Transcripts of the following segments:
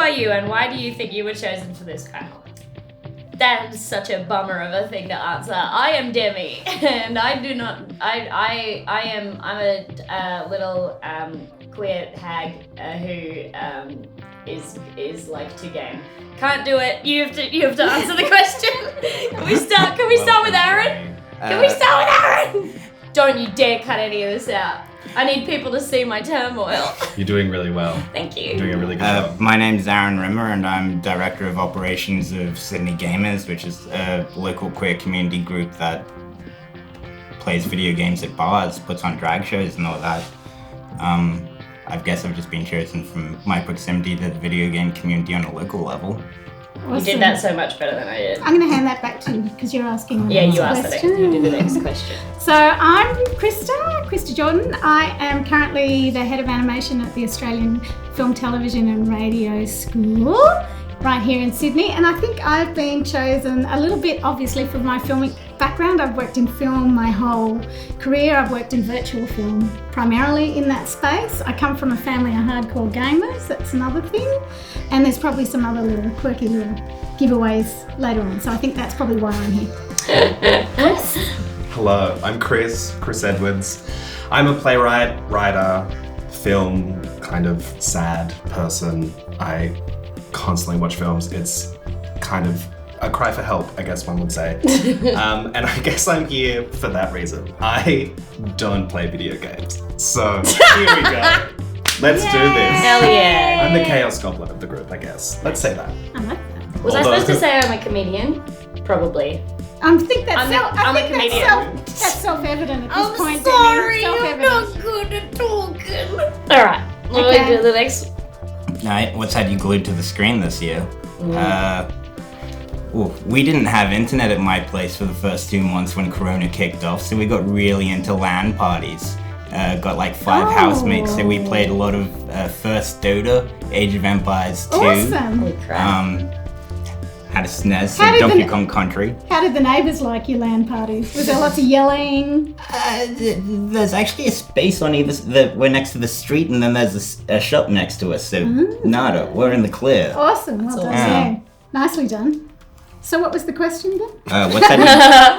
are you, and why do you think you were chosen for this panel? That is such a bummer of a thing to answer. I am Demi, and I'm a little queer hag who is like to game. Can't do it. You have to answer the question. Can we start with Aaron? Don't you dare cut any of this out. I need people to see my turmoil. You're doing really well. Thank you. You're doing a really good job. My name's Aaron Rimmer, and I'm Director of Operations of Sydney Gaymers, which is a local queer community group that plays video games at bars, puts on drag shows and all that. I guess I've just been chosen from my proximity to the video game community on a local level. Awesome. You did that so much better than I did. I'm going to hand that back to you because you're asking. Yeah, you asked the next. You did the next question. So I'm Krista Jordan. I am currently the head of animation at the Australian Film, Television and Radio School right here in Sydney, and I think I've been chosen a little bit obviously for my filming background. I've worked in film my whole career. I've worked in virtual film primarily in that space. I come from a family of hardcore gamers, that's another thing, and there's probably some other little quirky little giveaways later on, so I think that's probably why I'm here. Hello, I'm Chris Edwards. I'm a playwright, writer, film kind of sad person. I constantly watch films. It's kind of a cry for help, I guess one would say. And I guess I'm here for that reason. I don't play video games. So here we go. Let's do this. Hell yeah. I'm the chaos goblin of the group, I guess. Let's say that. I like that. Was I supposed to say I'm a comedian? Probably. I think that's I'm self-evident at this point. Sorry, Demi. I'm not good at talking. Alright, we'll do the next. Alright, what's had you glued to the screen this year? We didn't have internet at my place for the first 2 months when Corona kicked off, so we got really into LAN parties. Got like 5 housemates, so we played a lot of First Dota, Age of Empires 2. Awesome. Holy crap. Had a SNES, so Donkey Kong Country. How did the neighbours like your LAN parties? Was there lots of yelling? There's actually a space on we're next to the street, and then there's a shop next to us, so nada, we're in the clear. Awesome, well done. Yeah. Nicely done. So what was the question again?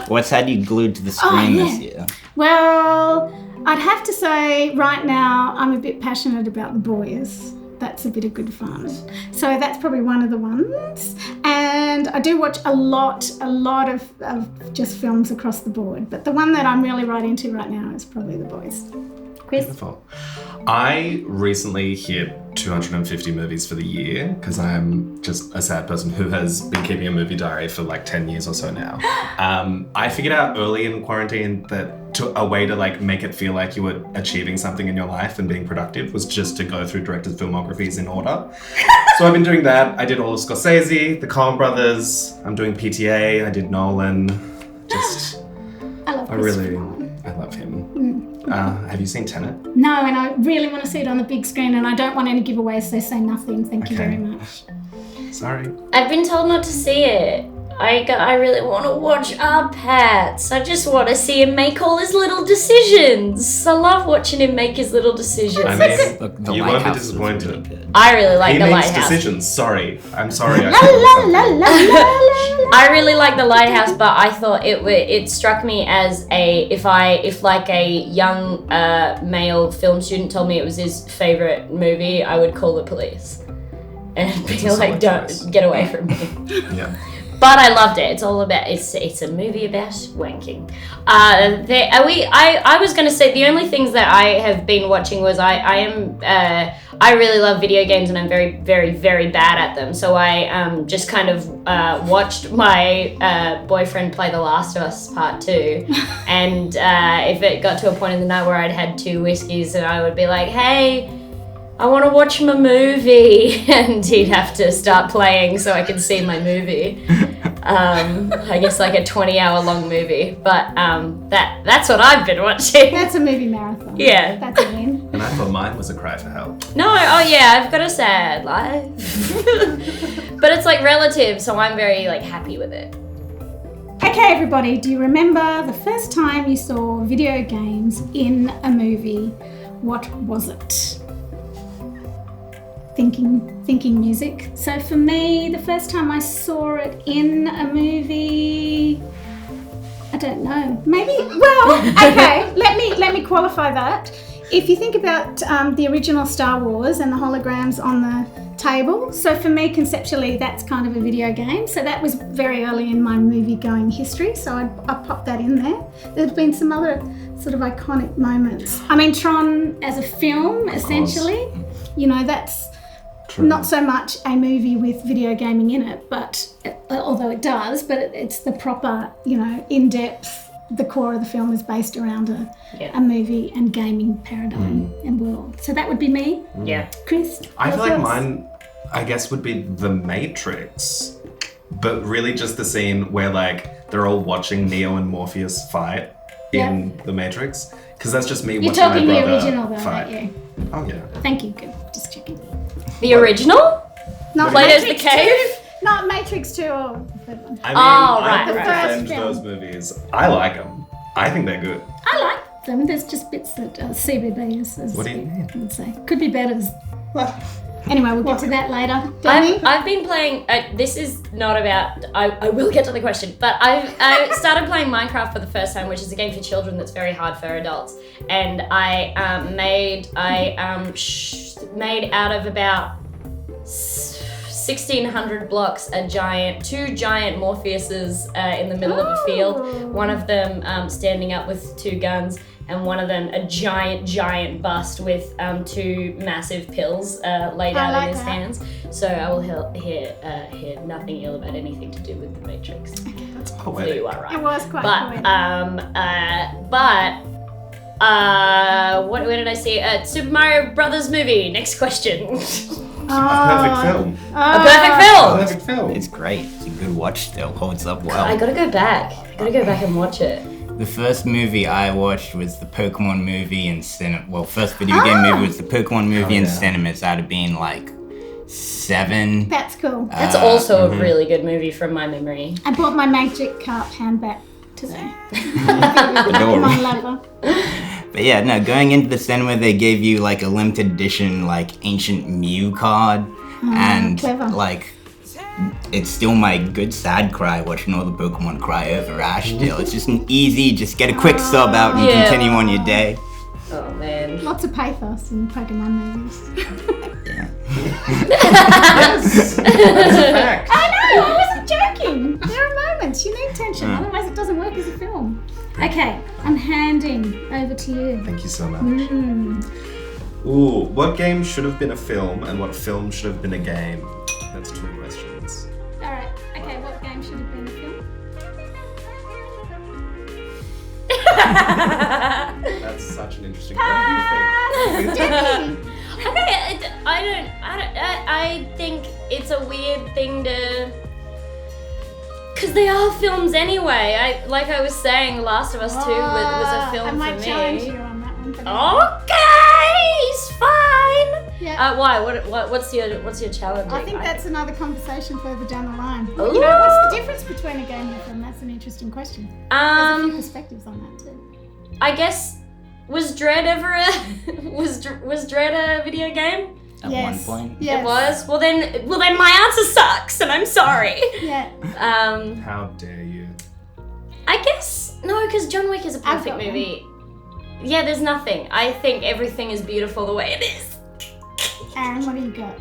What's had you glued to the screen this year? Well, I'd have to say right now I'm a bit passionate about The Boys. That's a bit of good fun. So that's probably one of the ones. And I do watch a lot of just films across the board. But the one that I'm really right into right now is probably The Boys. Chris? Beautiful. I recently hit 250 movies for the year because I'm just a sad person who has been keeping a movie diary for like 10 years or so now. I figured out early in quarantine that a way to like make it feel like you were achieving something in your life and being productive was just to go through directors' filmographies in order. So I've been doing that. I did all of Scorsese, the Coen brothers. I'm doing PTA. I did Nolan. I love him. Have you seen Tenet? No, and I really want to see it on the big screen, and I don't want any giveaways, so say nothing. Thank you very much. Sorry. I've been told not to see it. I really want to watch our Pats. I just want to see him make all his little decisions. I love watching him make his little decisions. I mean, you won't be disappointed. I really like The Lighthouse. He makes decisions. Sorry. I'm sorry. I really like The Lighthouse, but I thought it struck me as if like a young male film student told me it was his favorite movie, I would call the police and be like, "Don't get away from me." Yeah. But I loved it. It's all about it's a movie about wanking. I was gonna say the only things that I have been watching was I really love video games and I'm very very very bad at them. So I just kind of watched my boyfriend play The Last of Us Part 2, and if it got to a point in the night where I'd had 2 whiskeys and I would be like, hey, I want to watch my movie, and he'd have to start playing so I could see my movie. I guess like a 20-hour long movie, but that's what I've been watching. That's a movie marathon. Yeah. That's a win. And I thought mine was a cry for help. No, I've got a sad life. But it's like relative, so I'm very like happy with it. Okay, everybody, do you remember the first time you saw video games in a movie? What was it? thinking music. So for me, the first time I saw it in a movie, I don't know. Maybe. Well, okay. let me qualify that. If you think about the original Star Wars and the holograms on the table, so for me conceptually that's kind of a video game. So that was very early in my movie going history. So I popped that in there. There's been some other sort of iconic moments. I mean, Tron as a film, essentially. That's True. Not so much a movie with video gaming in it, but although it does, but it's the proper, in-depth. The core of the film is based around a movie and gaming paradigm and world. So that would be me. Yeah. Chris? I feel like mine, I guess, would be The Matrix. But really just the scene where, like, they're all watching Neo and Morpheus fight in The Matrix. Because that's just me watching my brother fight. You're talking the original though, aren't you? Oh, yeah. Thank you. Good. Just checking. The original? Not Played as Matrix the cave? 2? Not Matrix 2 or the third one. I mean, right, I right. defend those movies. I like them. I think they're good. I like them. There's just bits that CBB is. What do you mean? I would say. Could be better. Anyway, we'll get to that later. Demi? I've been playing, this is not about, I will get to the question, but I started playing Minecraft for the first time, which is a game for children that's very hard for adults. And I made out of about 1,600 blocks two giant Morpheuses in the middle of a field. One of them standing up with two guns, and one of them a giant bust with two massive pills laid out in his hands. So I will hear nothing ill about anything to do with the Matrix. That's So poetic. you are right. It was quite poetic. Where did I see? Super Mario Brothers movie. Next question. A perfect film. A perfect film. Perfect film. It's great. It's a good watch still. Holds up well. I gotta go back. And watch it. The first movie I watched was the Pokemon movie in cinema. Well, first video game movie was the Pokemon movie in cinemas. I'd have been like 7. That's cool. That's also a really good movie from my memory. I bought my Magic Carp handbag today. Pokemon lover. But yeah, no, going into the cinema, they gave you like a limited edition, like ancient Mew card. And clever. like, it's still my good sad cry watching all the Pokemon cry over Ash still. It's just an easy, just get a quick sub out and continue on your day. Oh man. Lots of pathos in Pokemon movies. Yeah. Yes, that's a fact. I know, I wasn't joking. There are moments you need tension, otherwise it doesn't work as a film. Okay, I'm handing over to you. Thank you so much. Ooh, what game should have been a film and what film should have been a game? That's 2 questions. Alright, okay, what game should have been a film? That's such an interesting question. What do you think? I think it's a weird thing to, because they are films anyway. Like I was saying, Last of Us 2 was a film I might for challenge me. you on that one. But Okay, it's fine. Yeah. Why? What's your challenge? I think that's another conversation further down the line. Ooh. What's the difference between a game and a film? That's an interesting question. There's a few perspectives on that too. I guess, was Dread ever was Dread a video game? At one point. Yes. It was. Well then my answer sucks, and I'm sorry. Yeah. How dare you? I guess no, because John Wick is a perfect got movie. Yeah, there's nothing. I think everything is beautiful the way it is. Aaron, what do you got?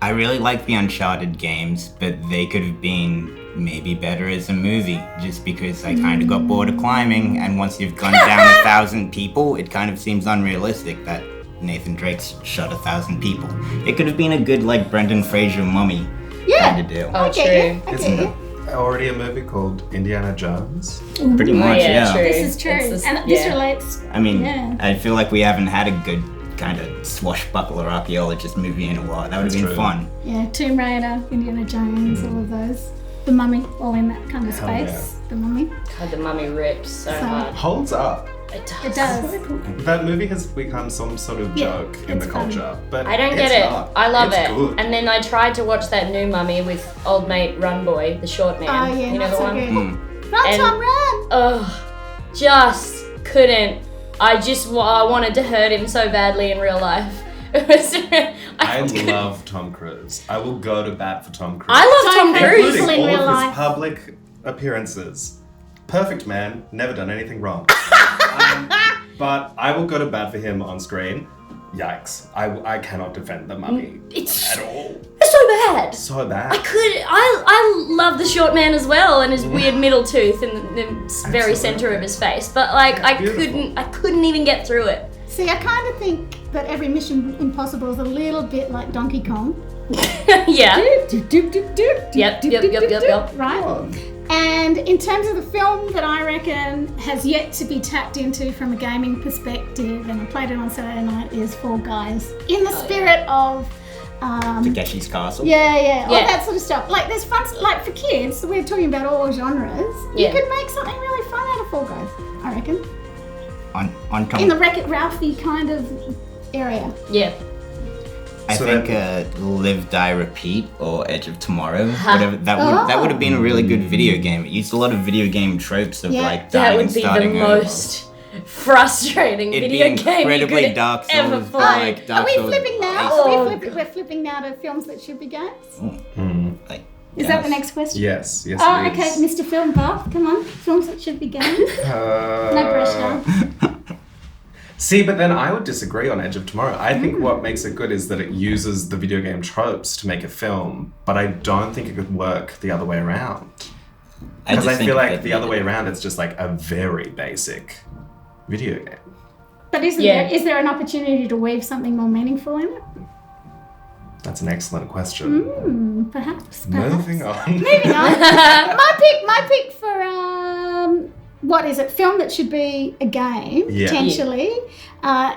I really like the Uncharted games, but they could have been maybe better as a movie, just because I kind of got bored of climbing, and once you've gone down 1,000 people, it kind of seems unrealistic that Nathan Drake's shot 1,000 people. It could have been a good, like, Brendan Fraser Mummy kind of deal. Oh, Okay, true. Isn't it already a movie called Indiana Jones? Pretty much, yeah. True. This is true. It's And this relates. I mean, Yeah. I feel like we haven't had a good kind of swashbuckler archaeologist movie in a while. That would have been true. fun. Yeah, Tomb Raider, Indiana Jones, all of those. The Mummy, all in that kind of Hell space. The Mummy. God, the Mummy rips so hard. Holds up. It does. It does. That movie has become some sort of joke in it's the fun. culture, but I don't it's get it. not. I love It's it. Good. And then I tried to watch that new Mummy with old mate Run Boy, the short man. Oh yeah, you know not the so one? good. Mm. Run, And- Tom, run! Ugh, just couldn't. I wanted to hurt him so badly in real life. I love Tom Cruise. I will go to bat for Tom Cruise. I love Tom Okay, Cruise. people in Including all real of his life. public appearances. Perfect man, never done anything wrong. But I will go to bat for him on screen. Yikes. I cannot defend the mummy It's at all. so bad. So bad. I love the short man as well and his weird middle tooth in the very center of his face. But like I couldn't even get through it. See, I kind of think that every Mission Impossible is a little bit like Donkey Kong. Yeah. Yep. Right? Oh. And in terms of the film that I reckon has yet to be tapped into from a gaming perspective, and I played it on Saturday night, is Fall Guys. In the spirit of Takeshi's Castle. yeah, all Yeah. that sort of stuff. Like there's fun, like for kids, we're talking about all genres. Yeah. You could make something really fun out of Fall Guys, I reckon. On Tom, In the Wreck-It Ralphie kind of area. Yeah. I So think then- Live, Die, Repeat or Edge of Tomorrow, whatever, that would have been a really good video game. It used a lot of video game tropes of Yeah. like That dying would and be the starting over. most frustrating It'd be video game you incredibly could Dark ever Souls, play. like Are Dark we Souls. flipping now? Oh, We're flipping now to films that should be games. Like, Is that the next question? Yes, yes. Oh, it okay, is. Mr. Film Buff, come on. Films that should be games. No pressure. See, but then I would disagree on Edge of Tomorrow. I Mm. think what makes it good is that it uses the video game tropes to make a film, but I don't think it could work the other way around. Because just I think feel like that- the other way around, it's just like a very basic video game. But is there an opportunity to weave something more meaningful in it? That's an excellent question. Perhaps. Moving on. Moving on. my pick for what is it? Film that should be a game, Yeah. potentially.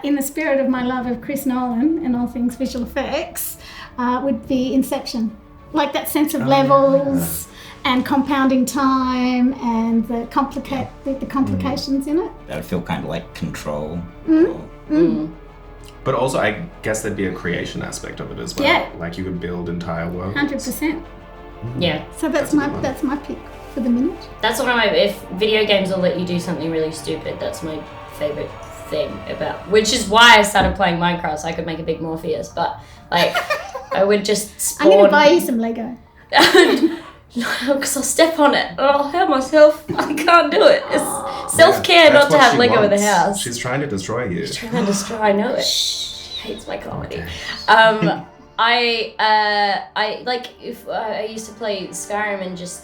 In the spirit of my love of Chris Nolan and all things visual effects, would be Inception. Like that sense of levels and compounding time and the complications in it. That would feel kind of like Control. But also, I guess there'd be a creation aspect of it as well. Yeah. Like you could build entire worlds. 100%. Yeah. So that's That's a good one. my pick for the minute. That's one of my, if video games will let you do something really stupid, that's my favorite thing about, which is why I started playing Minecraft, so I could make a big Morpheus, but like, I would just spawn. I'm going to buy you some Lego. Because I'll step on it and I'll hurt myself. I can't do it. It's self-care That's not to what have she Lego in the wants. house. She's trying to destroy you. Trying to destroy, I know it. She hates my comedy. Okay. I like if I used to play Skyrim and just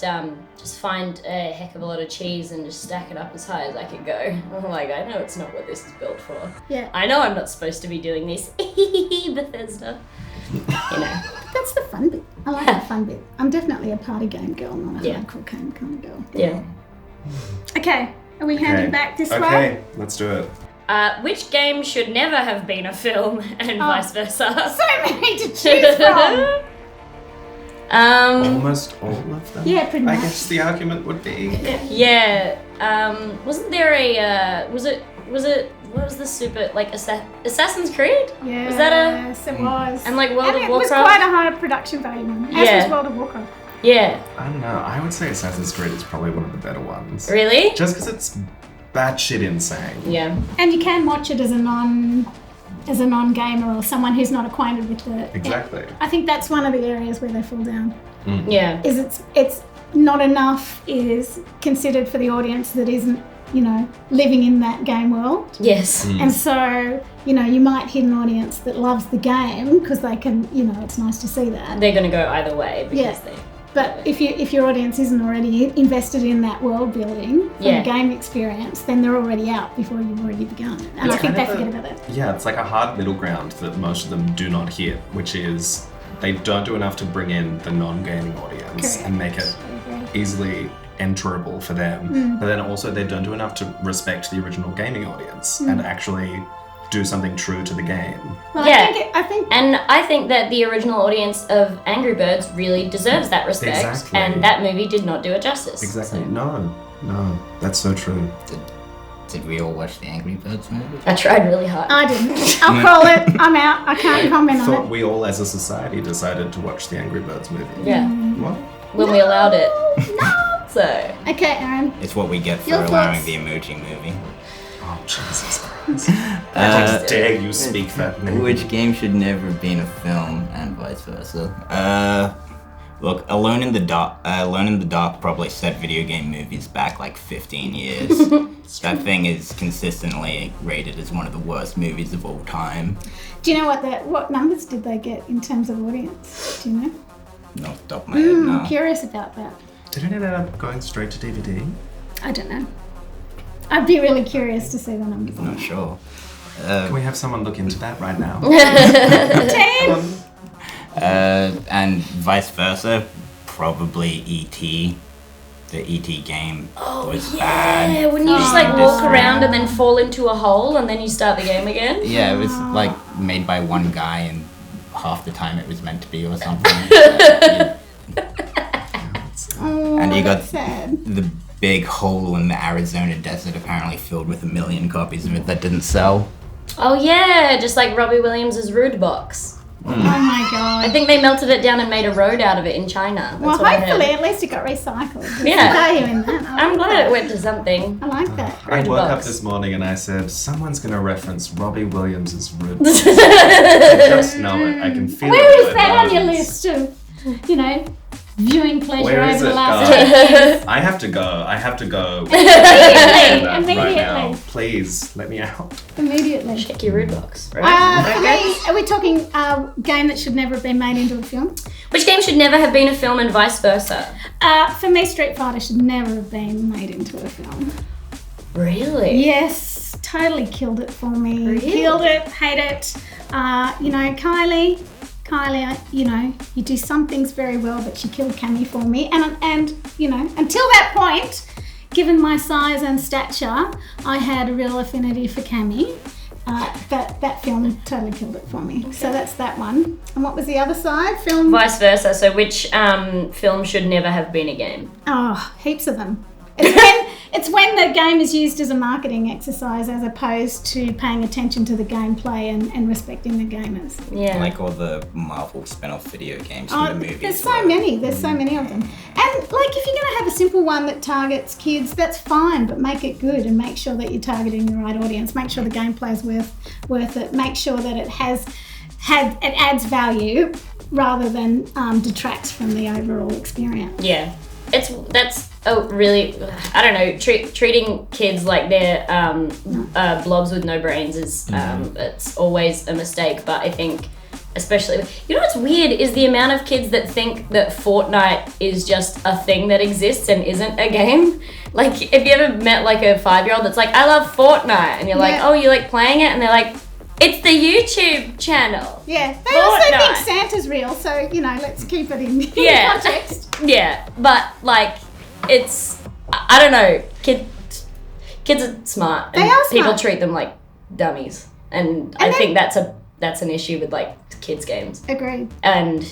find a heck of a lot of cheese and just stack it up as high as I could go. I'm like, I know it's not what this is built for. Yeah. I know I'm not supposed to be doing this. Bethesda. You know. That's the fun bit. I like the fun bit. I'm definitely a party game girl, not a Yeah. hardcore game kind of girl. Yeah. Okay, are we handing Okay. back this way? Okay, let's do it. Which game should never have been a film and vice versa? So many to choose from. Almost all of them. Yeah, pretty I much. guess the argument would be. Yeah. Wasn't there a was it what was the super like Assassin's Creed? Yeah, Was that yes, it was. and like World and of it was Warcraft? quite a high production value one, as Yeah. was World of Warcraft. Yeah. I don't know. I would say Assassin's Creed is probably one of the better ones. Really? Just because it's batshit insane. Yeah. And you can watch it as a non-gamer or someone who's not acquainted with the. Exactly. I think that's one of the areas where they fall down. Yeah. Is it's not enough is considered for the audience that isn't, living in that game world. Yes. And so, you might hit an audience that loves the game because they can, it's nice to see that. They're gonna go either way because Yeah. they. But if your audience isn't already invested in that world building from Yeah. a game experience, then they're already out before you've already begun. And I It's think they kind of forget about that. Yeah, it's like a hard middle ground that most of them do not hit, which is they don't do enough to bring in the non-gaming audience Correct. and make it I agree. easily enterable for them. But then also they don't do enough to respect the original gaming audience and actually do something true to the game. Well, Yeah. I think And I think that the original audience of Angry Birds really deserves that respect, Exactly. and that movie did not do it justice. Exactly. So, No, that's so true. Did we all watch the Angry Birds movie? I tried really hard. I didn't. I'll call it. I'm out. I can't comment on Thought it. we all as a society decided to watch the Angry Birds movie. Yeah. What? When we allowed it. No. So. Okay, Aaron. It's what we get for Your allowing thoughts? the Emoji Movie. Oh, Jesus Christ. How dare you speak that name? Which game should never have been a film and vice versa? Look, Alone in the Dark probably set video game movies back like 15 years. That thing is consistently rated as one of the worst movies of all time. Do you know what numbers did they get in terms of audience? Do you know? Not off the top of my head, no. I'm curious about that. Did it end up going straight to DVD? I don't know. I'd be really curious to see the numbers. I'm not sure. Can we have someone look into that right now? Team! And vice versa, probably E.T. The E.T. game was bad. Yeah, wouldn't you just like walk around and then fall into a hole and then you start the game again? Yeah, it was like made by one guy and half the time it was meant to be or something. And you got sad. the big hole in the Arizona desert apparently filled with 1 million copies of it that didn't sell. Oh yeah, just like Robbie Williams' Rude Box. Oh my god. I think they melted it down and made a road out of it in China. That's Well, what I heard. hopefully at least it got recycled. There's Yeah. value in that. I'm glad it went to something. I like that. I Rude woke up Box. this morning and I said, someone's going to reference Robbie Williams' Rude Box. I just know it. I can feel it. Where is that on your list of, viewing pleasure Where over is the it? last Go. 10 years? I have to go. Immediately. Right now. Please, let me out. Immediately. Check your Rude Box. For me, are we talking game that should never have been made into a film? Which game should never have been a film and vice versa? For me, Street Fighter should never have been made into a film. Really? Yes, totally killed it for me. Really? Killed it, hate it. Kylie, you do some things very well, but she killed Cammy for me. And until that point, given my size and stature, I had a real affinity for Cammy. That film totally killed it for me. Okay. So that's that one. And what was the other side? Film? Vice versa. So which film should never have been a game? Oh, heaps of them. It's when the game is used as a marketing exercise as opposed to paying attention to the gameplay and respecting the gamers. Yeah. Like all the Marvel spin-off video games from the movies. There's so many of them. And like if you're going to have a simple one that targets kids, that's fine, but make it good and make sure that you're targeting the right audience. Make sure the gameplay is worth it. Make sure that it adds value rather than detracts from the overall experience. Yeah. Really, I don't know, treating kids like they're blobs with no brains is it's always a mistake. But I think especially, what's weird is the amount of kids that think that Fortnite is just a thing that exists and isn't a game. Like, have you ever met like a 5-year-old that's like, I love Fortnite, and you're like, oh, you like playing it, and they're like, it's the YouTube channel. Yeah, they Fortnite. also think Santa's real, so let's keep it in context. Yeah, but like, it's, I don't know, kids are smart, and They are people smart. treat them like dummies, and I think that's an issue with like kids games, Agreed. and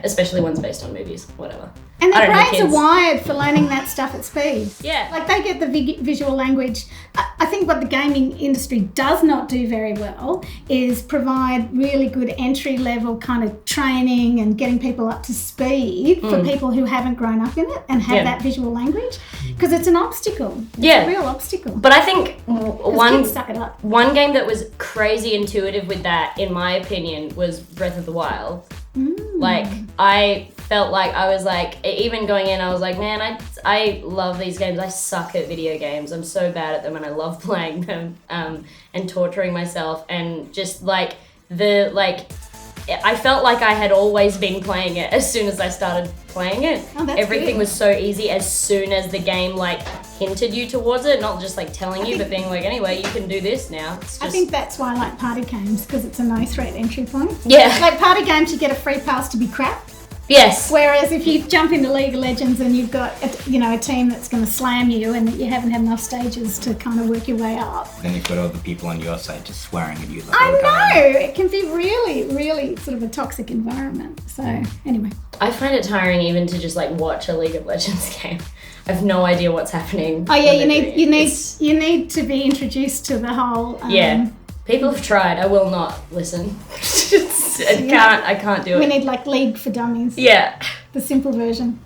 especially ones based on movies, whatever. And I their don't know, brains are kids. wired for learning that stuff at speed. Yeah. Like they get the visual language. I think what the gaming industry does not do very well is provide really good entry level kind of training and getting people up to speed for people who haven't grown up in it and have that visual language, because it's an obstacle. It's a real obstacle. But I think kids suck it up. one game that was crazy intuitive with that, in my opinion, was Breath of the Wild. Like, I felt like I was like, even going in, I was like, man, I love these games. I suck at video games. I'm so bad at them, and I love playing them and torturing myself. And just like I felt like I had always been playing it as soon as I started playing it. Oh, that's Everything good. was so easy as soon as the game like hinted you towards it, not just like telling you, but being like, anyway, you can do this now. It's just, I think that's why I like party games, because it's a no threat entry point. Yeah. Like party games, you get a free pass to be crap. Yes. Whereas if you jump into League of Legends and you've got a team that's going to slam you and you haven't had enough stages to kind of work your way up. Then you've got all the people on your side just swearing at you the I whole time. know! It can be really, really sort of a toxic environment. So anyway. I find it tiring even to just like watch a League of Legends game. I have no idea what's happening. Oh yeah, when they're doing it. you need to be introduced to the whole People have tried. I will not listen. I can't do we it. need like League for Dummies. Yeah. The simple version.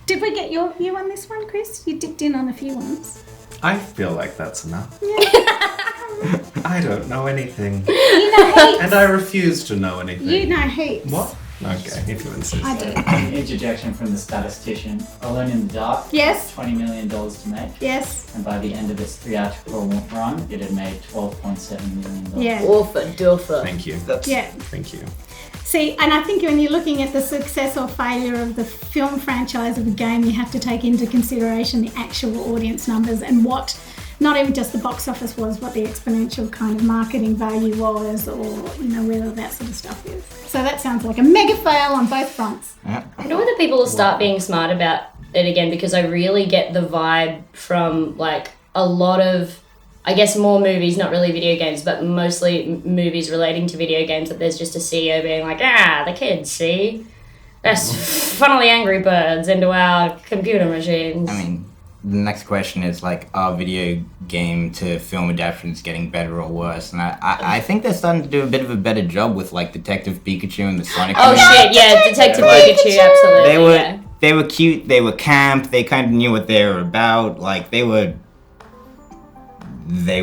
Did we get you on this one, Chris? You dipped in on a few ones. I feel like that's enough. Yeah. I don't know anything. You know heaps. And I refuse to know anything. You know heaps. What? Okay, if you insist. I do. An interjection from the statistician. Alone in the Dark. Yes. $20 million to make. Yes. And by the end of its theatrical run, it had made $12.7 million. Yeah. Orpha doofa. Thank you. Yeah. Thank you. See, and I think when you're looking at the success or failure of the film franchise of a game, you have to take into consideration the actual audience numbers and what, not even just the box office was, what the exponential kind of marketing value was, or, you know, whether that sort of stuff is. So that sounds like a mega fail on both fronts. Yeah. You know whether people will start being smart about it again, because I really get the vibe from like a lot of, I guess, more movies, not really video games, but mostly movies relating to video games, that there's just a CEO being like, the kids, see? Let's funnel the Angry Birds into our computer machines. I mean, the next question is like, are video game to film adaptations getting better or worse? And I think they're starting to do a bit of a better job with like Detective Pikachu and the Sonic. Oh shit, yeah, Detective Pikachu, absolutely. They were cute, they were camp, they kind of knew what they were about, like they were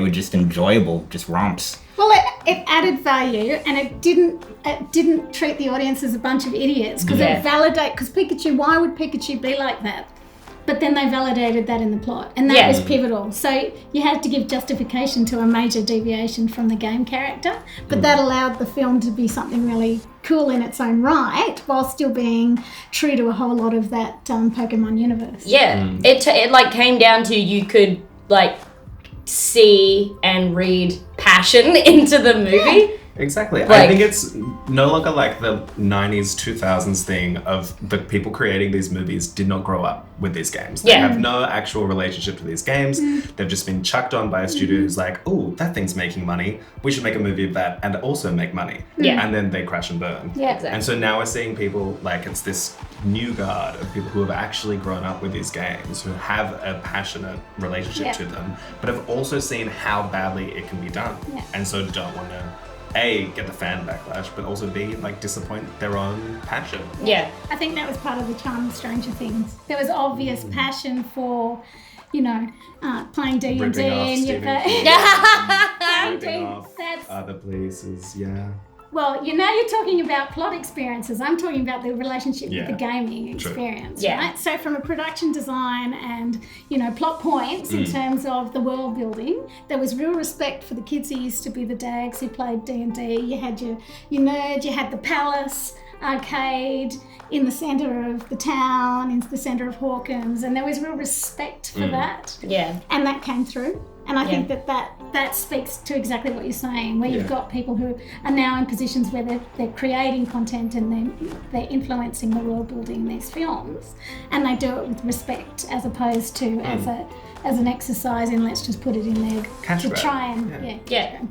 just enjoyable, just romps. Well, it added value, and it didn't treat the audience as a bunch of idiots, because because Pikachu, why would Pikachu be like that? But then they validated that in the plot, and that was pivotal. So you had to give justification to a major deviation from the game character, but that allowed the film to be something really cool in its own right, while still being true to a whole lot of that Pokemon universe. Yeah, it like came down to, you could like see and read passion into the movie. Exactly. Like, I think it's no longer like the 90s, 2000s thing of the people creating these movies did not grow up with these games. They have no actual relationship to these games. They've just been chucked on by a studio who's like, oh, that thing's making money. We should make a movie of that and also make money. Yeah. And then they crash and burn. Yeah, exactly. And so now we're seeing people, like, it's this new guard of people who have actually grown up with these games, who have a passionate relationship to them, but have also seen how badly it can be done. And so don't want to A, get the fan backlash, but also B, like, disappoint their own passion. Yeah. I think that was part of the charm of Stranger Things. There was obvious passion for, you know, playing D&D Ripping off and Stephen your King. Ripping off That's other places, well, you're talking about plot experiences. I'm talking about the relationship with the gaming experience, right? So from a production design and, you know, plot points in terms of the world building, there was real respect for the kids who used to be the dags who played D&D. You had your nerd, you had the palace arcade in the centre of the town, in the centre of Hawkins, and there was real respect for that. Yeah. And that came through. And I think that speaks to exactly what you're saying, where you've got people who are now in positions where they're creating content and they're influencing the world building in these films, and they do it with respect as opposed to as an exercise in let's just put it in there to try and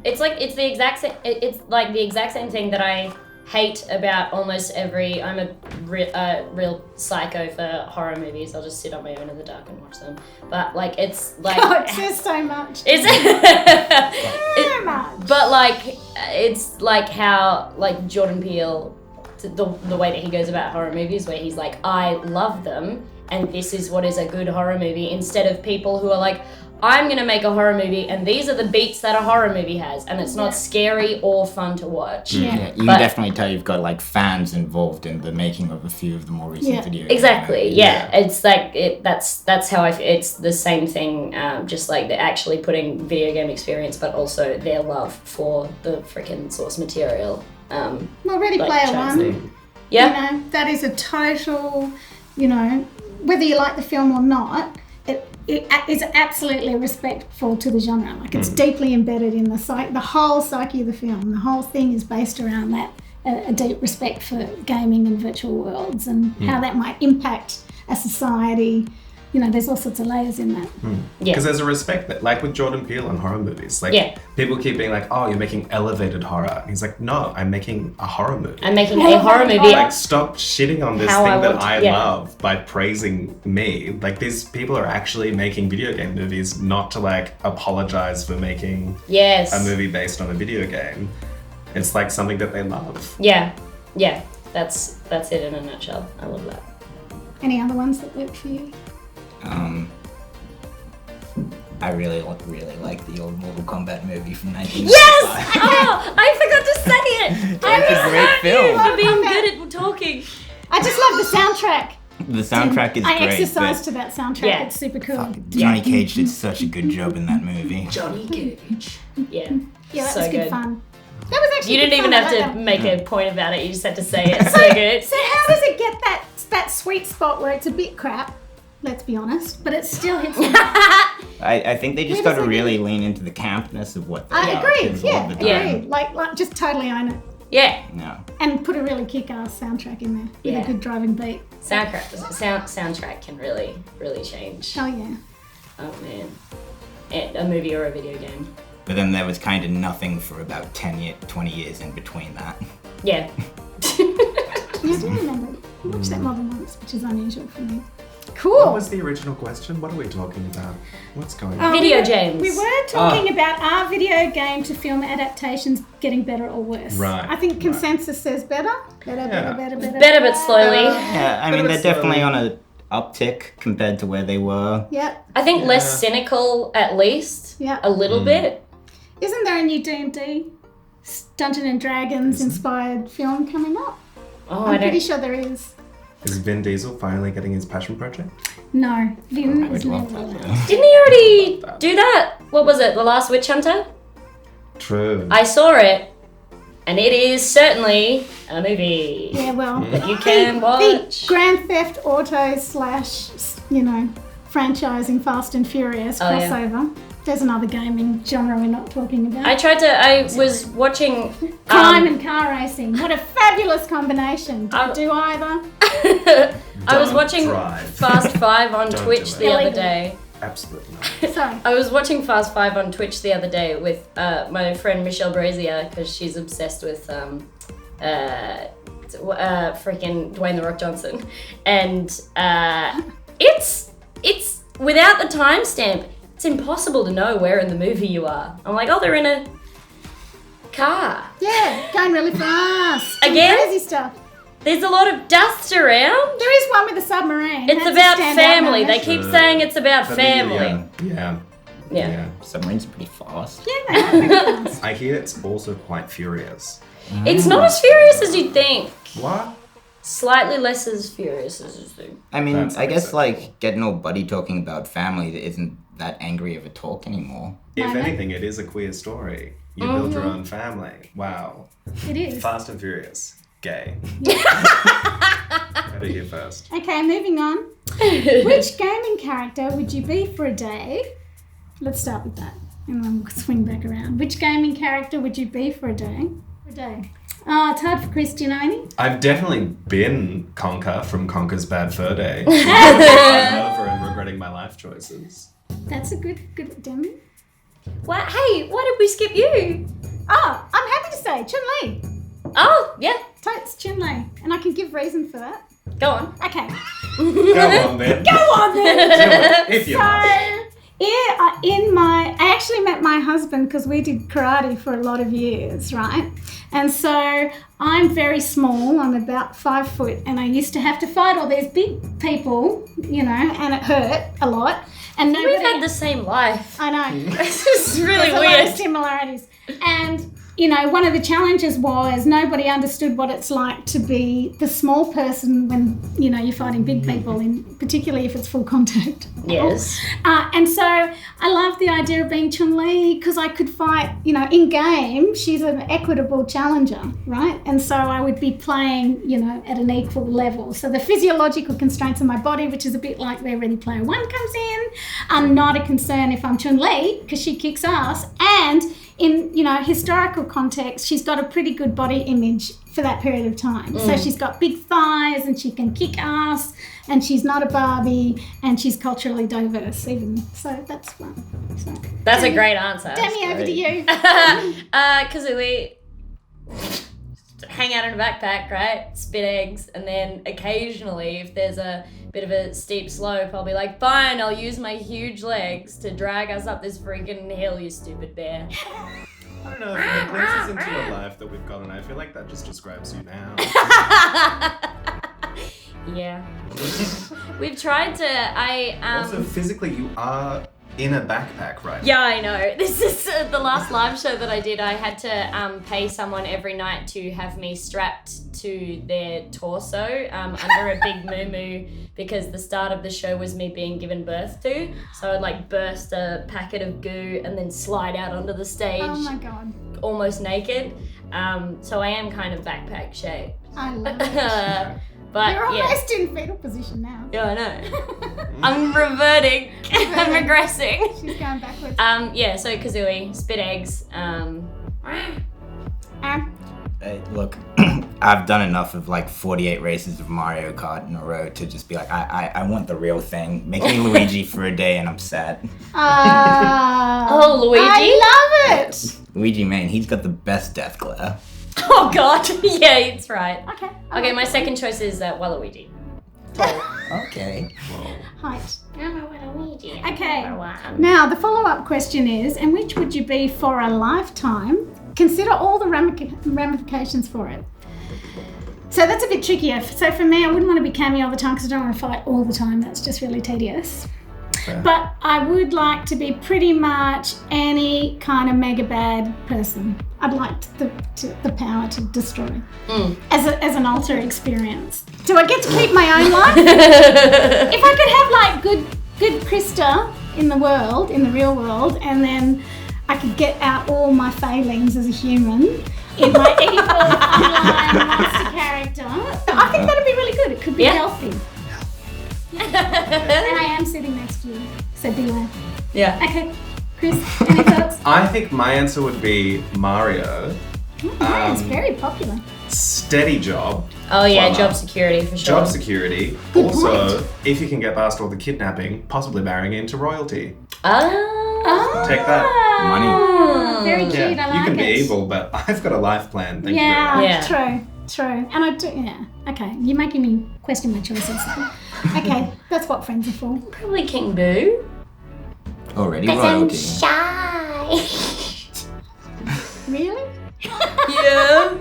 It's like it's the exact same thing that I hate about almost every. I'm a real psycho for horror movies. I'll just sit on my own in the dark and watch them. But like, it's like, oh, it says so much. Is it? So much. But like, it's like how like Jordan Peele, the way that he goes about horror movies, where he's like, I love them, and this is what is a good horror movie, instead of people who are like, I'm going to make a horror movie and these are the beats that a horror movie has, and it's not scary or fun to watch. You can definitely tell you've got like fans involved in the making of a few of the more recent video games. Exactly, it's like, that's how it's the same thing, just like they're actually putting video game experience but also their love for the freaking source material. Well, Ready Player One, yeah, you know, that is a total, you know, whether you like the film or not, it is absolutely respectful to the genre. Like, it's deeply embedded in the whole psyche of the film. The whole thing is based around that, a deep respect for gaming and virtual worlds and how that might impact a society. You know, there's all sorts of layers in that. Because there's a respect that, like with Jordan Peele and horror movies, like people keep being like, oh, you're making elevated horror. And he's like, no, I'm making a horror movie. I'm making a horror movie. Like, stop shitting on this thing that I love by praising me. Like, these people are actually making video game movies, not to like apologize for making a movie based on a video game. It's like something that they love. Yeah, that's it in a nutshell. I love that. Any other ones that work for you? I really like the old Mortal Kombat movie from 1995. Yes! Oh, I forgot to say it. It's a great film. For being good at talking. I just love the soundtrack. The soundtrack is I great. exercise but to that soundtrack. Yeah. It's super cool. Johnny Cage did such a good job in that movie. Johnny Cage. Yeah. Yeah, that So was good good. fun. That was actually You didn't good even fun. have I to like that. make a point about it. You just had to say it. So good. So how does it get that sweet spot where it's a bit crap? Let's be honest, but it still hits me. I think they just Where got does to it really lean into the campness of what they I are. agree. 'cause Yeah, all the Yeah. time- agree. Like just totally own it Yeah. No. and put a really kick-ass soundtrack in there with Yeah. a good driving beat. Soundtrack can really change. Oh yeah. Oh man. A movie or a video game. But then there was kind of nothing for about 20 years in between that. Yeah. Yeah, I do remember. I watched that more than once, which is unusual for me. What Cool. was the original question? What are we talking about? What's going Oh, on? Video we were- games. We were talking about are video game to film adaptations getting better or worse? Right, I think consensus says better. Better, Yeah. Better but slowly. Yeah, I mean, But they're it's, definitely on a uptick compared to where they were. Yep. I think less Yeah. cynical at least. Yeah. A little bit. Isn't there a new D&D Dungeons and Dragons inspired film coming up? Oh, I'm I pretty don't. sure there is. Is Vin Diesel finally getting his passion project? No, Vin I is would love never that. allowed. Didn't he already do that? What was it? The Last Witch Hunter? True. I saw it, and it is certainly a movie Yeah, well, that you can the watch. Grand Theft Auto / franchising Fast and Furious Oh, yeah. crossover. There's another gaming genre we're not talking about. I was watching. Crime and car racing. What a fabulous combination. Don't do either. I was Don't watching drive. Fast 5 on Don't Twitch do the it. other Illegal. day. Absolutely not. Sorry. I was watching Fast 5 on Twitch the other day with my friend Michelle Brazier because she's obsessed with freaking Dwayne The Rock Johnson. And it's without the timestamp, it's impossible to know where in the movie you are. I'm like, oh, they're in a car. Yeah, going really fast. Doing Again? Crazy stuff. There's a lot of dust around. There is one with a submarine. It's That's a about standout family. They moment. keep saying it's about family. Yeah. Yeah. Submarines are pretty fast. Yeah, they are pretty fast. I hear it's also quite furious. It's not as furious as you'd think. What? Slightly less as furious as you think. I mean, That's I guess acceptable. like getting all buddy talking about family that isn't that angry of a talk anymore. If Why not? anything, it is a queer story. You build your own family. Wow. It is. Fast and Furious. Gay. Heard it here first. Okay, moving on. Which gaming character would you be for a day? Let's start with that, and then we'll swing back around. Which gaming character would you be for a day? Oh, it's hard for Chris. Do you know any? I've definitely been Conker from Conker's Bad Fur Day. I'm over and regretting my life choices. That's a good Demi. What? Hey, why did we skip you? Oh, I'm happy to say Chun-Li. Oh, yeah. Totes Chun-Li, and I can give reason for that. Go on. Okay. Go on then. Go on then. Do it, if you must. I actually met my husband because we did karate for a lot of years, right? And so I'm very small, I'm about 5 foot, and I used to have to fight all these big people, and it hurt a lot. And We've nobody, had the same life. I know. This is really There's a lot of weird. similarities. And, one of the challenges was nobody understood what it's like to be the small person when, you're fighting big people, particularly if it's full contact. Yes. And so I love the idea of being Chun-Li because I could fight, in game, she's an equitable challenger, right? And so I would be playing, at an equal level. So the physiological constraints of my body, which is a bit like where Ready Player One comes in, are not a concern if I'm Chun-Li because she kicks ass. And in, historical context, she's got a pretty good body image for that period of time. So she's got big thighs and she can kick ass and she's not a Barbie and she's culturally diverse even. So that's fun. So, That's a great answer. Demi, over to you. Because we hang out in a backpack, right? Spit eggs, and then occasionally, if there's a bit of a steep slope, I'll be like, fine, I'll use my huge legs to drag us up this freaking hill, you stupid bear. I don't know, if it glimpses into a life that we've gotten, I feel like that just describes you now. Yeah. We've tried to, Also, physically, you are in a backpack right now. Yeah, I know. This is the last live show that I did. I had to pay someone every night to have me strapped to their torso under a big moo-moo because the start of the show was me being given birth to. So I'd like burst a packet of goo and then slide out onto the stage. Oh my god. Almost naked. So I am kind of backpack shaped. I love it. But You're yeah. almost in fetal position now. Yeah, I know. I'm reverting. I'm regressing. She's going backwards. Yeah, so Kazooie, spit eggs. Look, I've done enough of like 48 races of Mario Kart in a row to just be like, I want the real thing. Make me Luigi for a day and I'm sad. Oh, Luigi? I love it. Luigi, man, he's got the best death glare. Oh god, yeah, it's right. Okay. Okay, my second choice is Waluigi. Okay. Height. Waluigi. Okay. Now, the follow-up question is, and which would you be for a lifetime? Consider all the ramifications for it. So that's a bit trickier. So for me, I wouldn't want to be Cammy all the time because I don't want to fight all the time. That's just really tedious. Fair. But I would like to be pretty much any kind of mega bad person. I'd like the power to destroy as an alter experience. Do I get to keep my own life? If I could have like good Krista in the real world, and then I could get out all my failings as a human in my evil online monster character. I think that'd be really good. It could be healthy. And I am sitting next to you, so beware. Yeah. Okay, Chris, any thoughts? I think my answer would be Mario. It's very popular. Steady job. Oh yeah, Voila. job security for sure. Job security. Good also, point. if you can get past all the kidnapping, possibly marrying into royalty. Oh. Take that. Money. Very cute, I like you can it. be evil, but I've got a life plan. Thank you very much. Yeah. True. And I do, yeah. Okay, you're making me question my choices. Okay, that's what friends are for. Probably King Boo. Already royalty. Shy. Really? Yeah.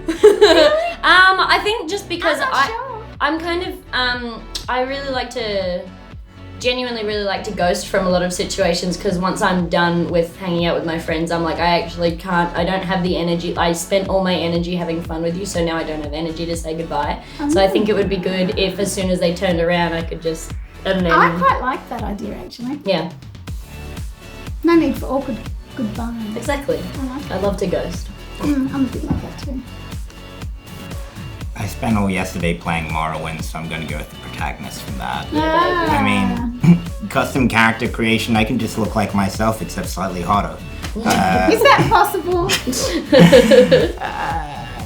I think just because I'm not sure. I'm kind of I genuinely really like to ghost from a lot of situations because once I'm done with hanging out with my friends, I'm like, I don't have the energy. I spent all my energy having fun with you, so now I don't have energy to say goodbye. So I think it would be good if as soon as they turned around, I could just, and then, I quite like that idea actually. yeah, No need for awkward goodbyes. exactly. I like I love to ghost. it. I'm a bit like that too. I spent all yesterday playing Morrowind, so I'm going to go with the protagonist from that. Yeah. I mean, custom character creation, I can just look like myself, except slightly hotter. Is that possible?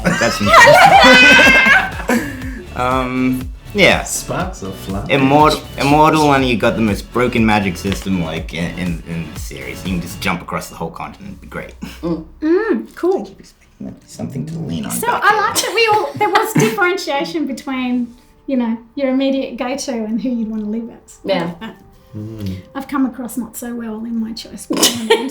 That's yeah. Sparks of fly. Immortal, and you got the most broken magic system like in the series. You can just jump across the whole continent. It'd be great. Cool. Something to lean on. So back I in. like that there was differentiation between, your immediate go-to and who you'd want to live as. Yeah. I've come across not so well in my choice. But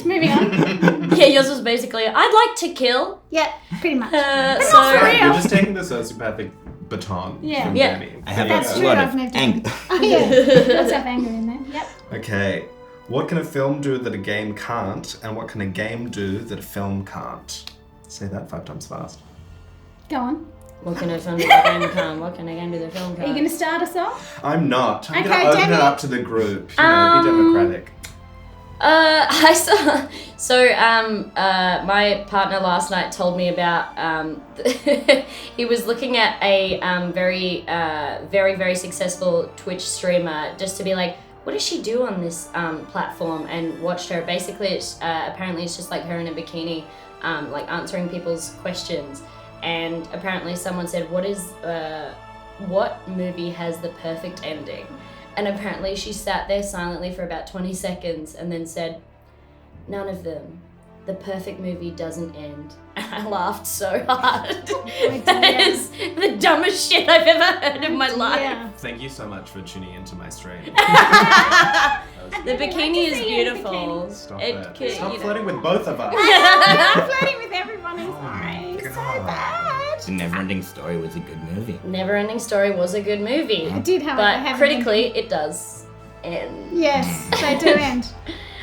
moving on. Yeah, yours was basically, I'd like to kill. Yeah, pretty much. So for real. You're just taking the sociopathic baton Yeah. from Yeah. Demi. I have That's a true, lot I've of moved anger. Oh yeah, let's have anger in there. Yep. Okay. What can a film do that a game can't, and what can a game do that a film can't? Say that 5 times fast. Go on. what can a film do the game come? What can a game do the film Are you come? going to start us off? I'm not. I'm Okay, going to open Demi. it up to the group. Be democratic. I saw. So, my partner last night told me about. He was looking at a very, very successful Twitch streamer just to be like, what does she do on this platform? And watched her. Basically, it's apparently it's just like her in a bikini, like answering people's questions. And apparently, someone said, what movie has the perfect ending? And apparently she sat there silently for about 20 seconds and then said, none of them. The perfect movie doesn't end. And I laughed so hard. That is the dumbest shit I've ever heard in my life. Yeah. Thank you so much for tuning into my stream. The bikini is beautiful. Stop It it. could- Stop you know. flirting with both of us. I'm flirting with everyone who's my sorry. So God. bad. The Neverending Story was a good movie. Neverending Story was a good movie. I did have But critically, it does end. Yes, they do end.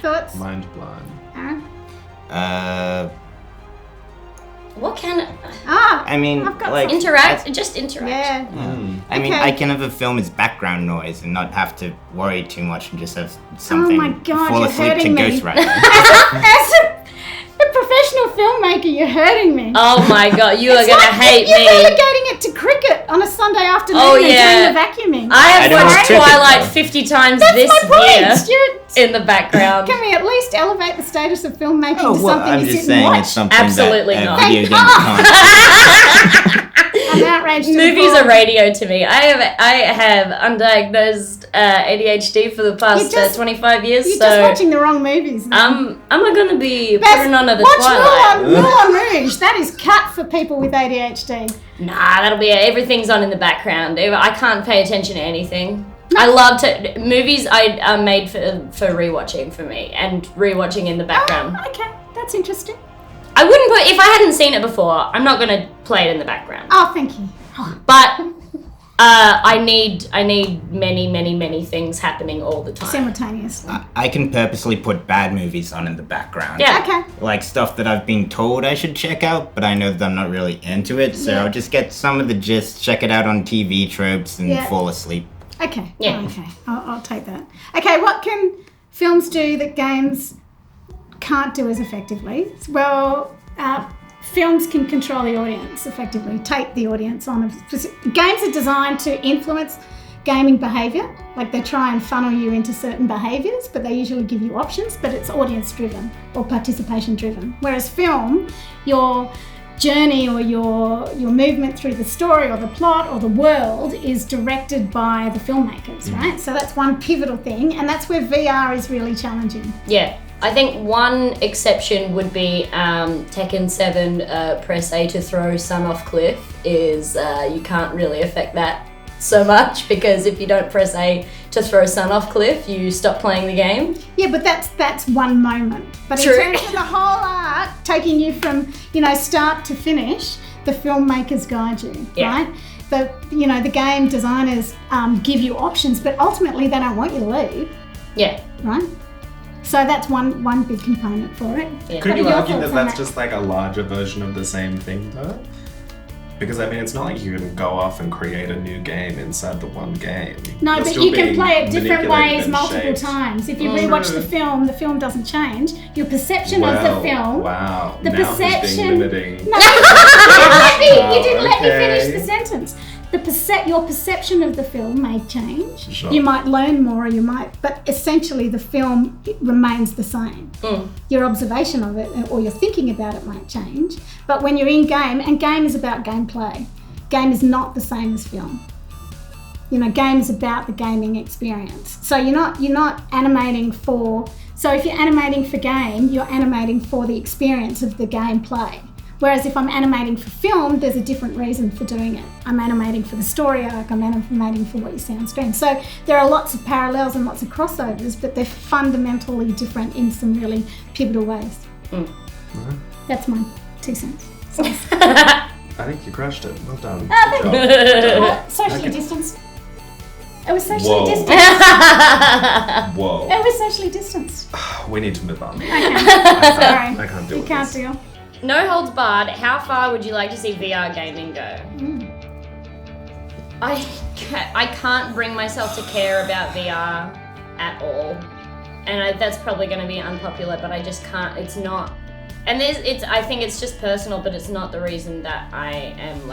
Thoughts? Mind blown. Aaron? What can I mean, I've got like interact? Just interact. Yeah. I mean, Okay. I can have a film as background noise and not have to worry too much and just have something my God, fall you're asleep to hurting me. ghostwrite. As a professional filmmaker, you're hurting me. Oh my god, you are It's gonna like hate you're me. relegating it to cricket on a Sunday afternoon Oh, and yeah. doing the vacuuming. I have don't watched watch cricket, Twilight though. 50 times That's this my point. year You're, in the background. can we at least elevate the status of filmmaking Oh, to well, something I'm you just sit saying and it's watch? something Absolutely that not. video game can't. I'm outraged. to the Movies core. are radio to me. I have undiagnosed ADHD for the past You're just- 25 years, You're so just watching the wrong movies. I'm gonna be Best- putting on the watch Twilight. Moulin Rouge. That is cut for people with ADHD. Nah, that'll be it. Everything's on in the background. I can't pay attention to anything. I love to movies. Are made for rewatching for me and rewatching in the background. Oh, okay, that's interesting. I wouldn't put if I hadn't seen it before. I'm not gonna play it in the background. Oh, thank you. Oh, But I need many things happening all the time. simultaneously. I can purposely put bad movies on in the background. Yeah. Okay. Like stuff that I've been told I should check out, but I know that I'm not really into it, so Yeah. I'll just get some of the gist, check it out on TV tropes, and Yeah. fall asleep. Okay. Yeah. Okay. I'll take that. Okay. What can films do that games can't do as effectively? Well, films can control the audience effectively, take the audience on. Games are designed to influence gaming behaviour. Like they try and funnel you into certain behaviours, but they usually give you options, but it's audience driven or participation driven. Whereas film, your journey or your movement through the story or the plot or the world is directed by the filmmakers, right? So that's one pivotal thing, and that's where VR is really challenging. Yeah. I think one exception would be Tekken 7 press A to throw Sun off cliff is you can't really affect that so much because if you don't press A to throw Sun off cliff, you stop playing the game. Yeah, but that's one moment. But True. in terms of the whole art, taking you from, start to finish, the filmmakers guide you, Yeah. right? The game designers give you options, but ultimately they don't want you to leave, Yeah. right? So that's one big component for it. Yeah. Could What you are your argue that thoughts on that's that? just like a larger version of the same thing though? Because I mean, it's not like you can go off and create a new game inside the one game. No, You're but still you can being play it different manipulated ways and multiple shaped. times. If you Oh, rewatch no. the film doesn't change. Your perception of the film. Wow. The now he's perception- being limiting. No, you didn't let me okay. finish the sentence. Your perception of the film may change. Sure. You might learn more, but essentially the film remains the same. Your observation of it or your thinking about it might change. But when you're in game, and game is about gameplay. Game is not the same as film. Game is about the gaming experience. So you're not animating for. So if you're animating for game, you're animating for the experience of the gameplay. Whereas if I'm animating for film, there's a different reason for doing it. I'm animating for the story arc, I'm animating for what you see on screen. So there are lots of parallels and lots of crossovers, but they're fundamentally different in some really pivotal ways. That's my 2 cents. I think you crushed it. Well done. Oh, Good thank job. Socially Okay. distanced. It was socially Whoa. distanced. Whoa. It was socially distanced. We need to move on. Okay. I Sorry. can't deal You with can't this. deal. No holds barred. How far would you like to see VR gaming go? I can't bring myself to care about VR at all, and that's probably going to be unpopular. But I just can't. It's not. And I think it's just personal, but it's not the reason that I am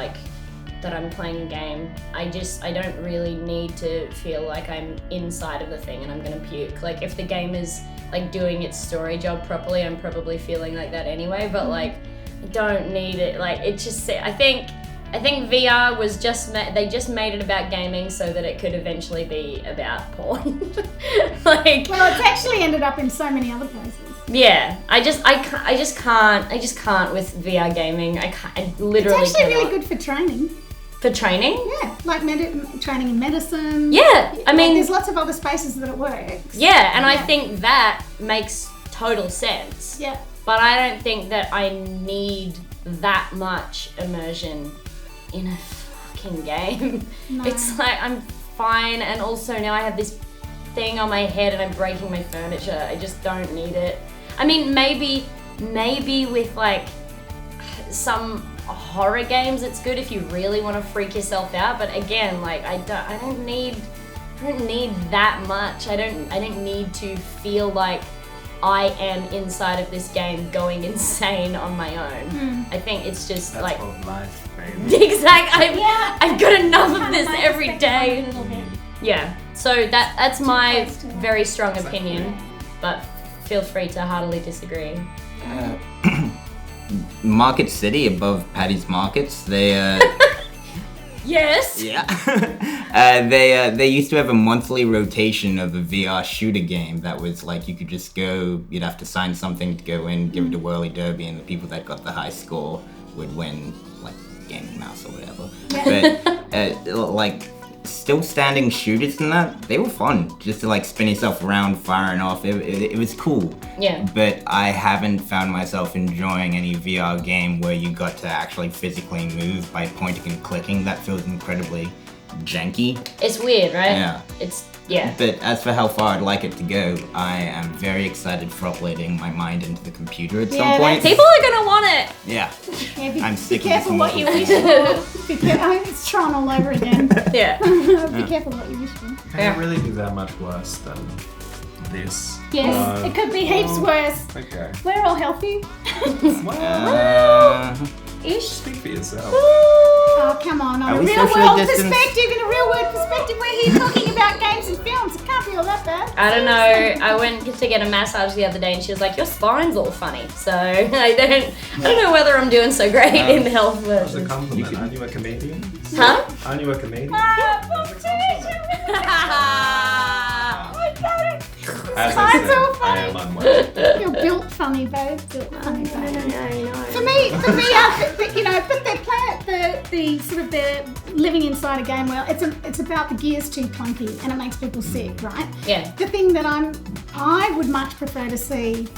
that I'm playing a game. I don't really need to feel like I'm inside of the thing and I'm gonna puke. Like if the game is doing its story job properly, I'm probably feeling like that anyway, but I don't need it. It's just, I think VR was they just made it about gaming so that it could eventually be about porn. Well, it's actually ended up in so many other places. Yeah, I just can't with VR gaming. I literally It's actually cannot. really good for training. For training? Yeah, like training in medicine. Yeah, I mean, there's lots of other spaces that it works. yeah, and I Yeah. think that makes total sense. Yeah. But I don't think that I need that much immersion in a fucking game. No. It's I'm fine, and also now I have this thing on my head and I'm breaking my furniture. I just don't need it. I mean, maybe with like some horror games it's good if you really want to freak yourself out, but again, like I don't need that much. I don't need to feel like I am inside of this game going insane on my own. I think it's just That's like called life, baby. exactly. I've got enough of this every day. Yeah. So that's my very strong opinion, but feel free to heartily disagree. Market City above Paddy's Markets, they Yes. yeah. They used to have a monthly rotation of a VR shooter game that was like you could just go, you'd have to sign something to go in, give it a whirly derby, and the people that got the high score would win like gaming mouse or whatever. But like still standing shooters and that, they were fun just to like spin yourself around firing off. It was cool. Yeah. But I haven't found myself enjoying any VR game where you got to actually physically move by pointing and clicking. That feels incredibly janky. It's weird, right? Yeah. Yeah. But as for how far I'd like it to go, I am very excited for uploading my mind into the computer at some point. People are gonna want it. Yeah. Yeah, I'm sick of be careful this what you model. wish for. It's Tron all over again. Yeah. Be careful what you wish for. Can it really be that much worse than this? Yes, it could be heaps worse. Okay. We're all healthy. Ish. Speak for yourself. Oh, come on. On Are a we real socially world distanced? perspective, in a real world perspective, we're here talking about games and films. It can't be all that bad. I don't know. I went to get a massage the other day and she was like, your spine's all funny. So I don't know whether I'm doing so great in health That's a versus. compliment. Aren't you a comedian? Huh? Aren't you a comedian? As I Mine's said, all I funny. am unwell. You're built funny, babe. Built funny, babe. I know. For me, you know, but the sort of the living inside a game world. It's about the gears too clunky and it makes people sick, right? Yeah. The thing that I would much prefer to see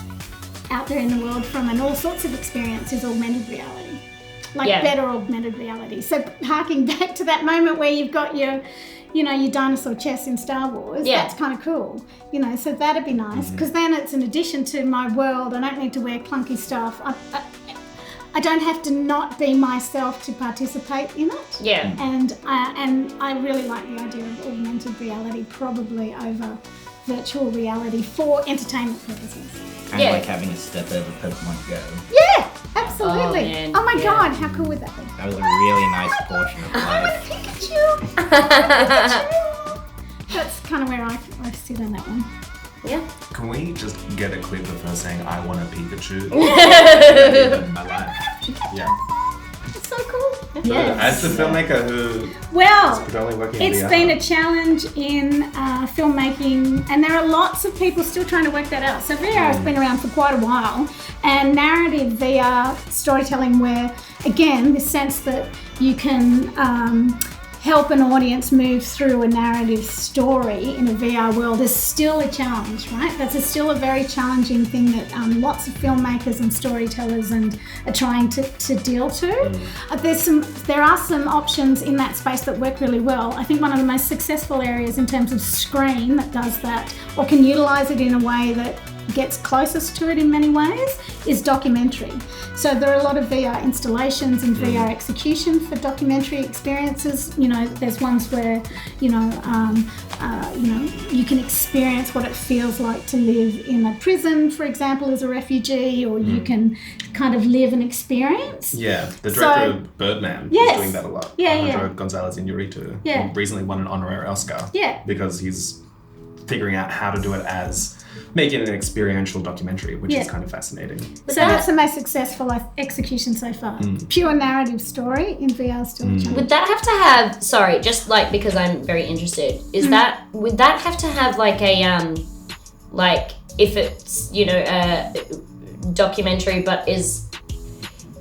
out there in the world from an all sorts of experience is augmented reality, like better augmented reality. So harking back to that moment where you've got your dinosaur chess in Star Wars, that's kind of cool, so that'd be nice, because then it's an addition to my world. I don't need to wear clunky stuff. I don't have to not be myself to participate in it. Yeah. And I really like the idea of augmented reality probably over virtual reality for entertainment purposes. Kind of like having a step over Pokemon Go. Yeah, absolutely. Oh, man, my yeah. God, how cool would that be? That was a really nice portion of life. Pikachu. That's kind of where I sit on that one. Yeah. Can we just get a clip of her saying, I want a Pikachu? in my life. Yeah. It's so cool. As the filmmaker who Well, is predominantly working in it's VR. been a challenge in filmmaking, and there are lots of people still trying to work that out. So VR has been around for quite a while, and narrative VR storytelling, where again, the sense that you can help an audience move through a narrative story in a VR world is still a challenge, right? That's still a very challenging thing that lots of filmmakers and storytellers are trying to deal to. There are some options in that space that work really well. I think one of the most successful areas in terms of screen that does that, or can utilize it in a way that gets closest to it in many ways, is documentary. So there are a lot of VR installations and VR execution for documentary experiences. There's ones where you can experience what it feels like to live in a prison, for example, as a refugee, or you can kind of live an experience. Yeah, the director of Birdman is doing that a lot. Alejandro Gonzalez Iñárritu, who recently won an honorary Oscar. Yeah. Because he's figuring out how to do it as making an experiential documentary, which is kind of fascinating. So that's the most successful execution so far. Pure narrative story in VR is still a challenge. Would that have to have, sorry, just like because I'm very interested, would that have to have like a, like if it's, a documentary but is,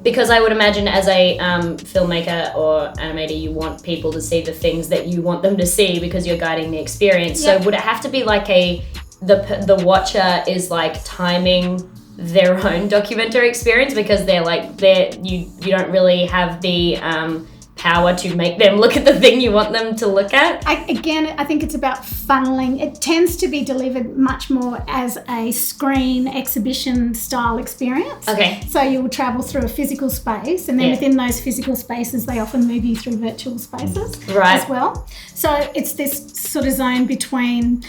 because I would imagine as a filmmaker or animator, you want people to see the things that you want them to see because you're guiding the experience. So would it have to be like the watcher is like timing their own documentary experience because you don't really have the power to make them look at the thing you want them to look at? I think it's about funneling. It tends to be delivered much more as a screen exhibition style experience. Okay. So you will travel through a physical space, and then within those physical spaces, they often move you through virtual spaces as well. So it's this sort of zone between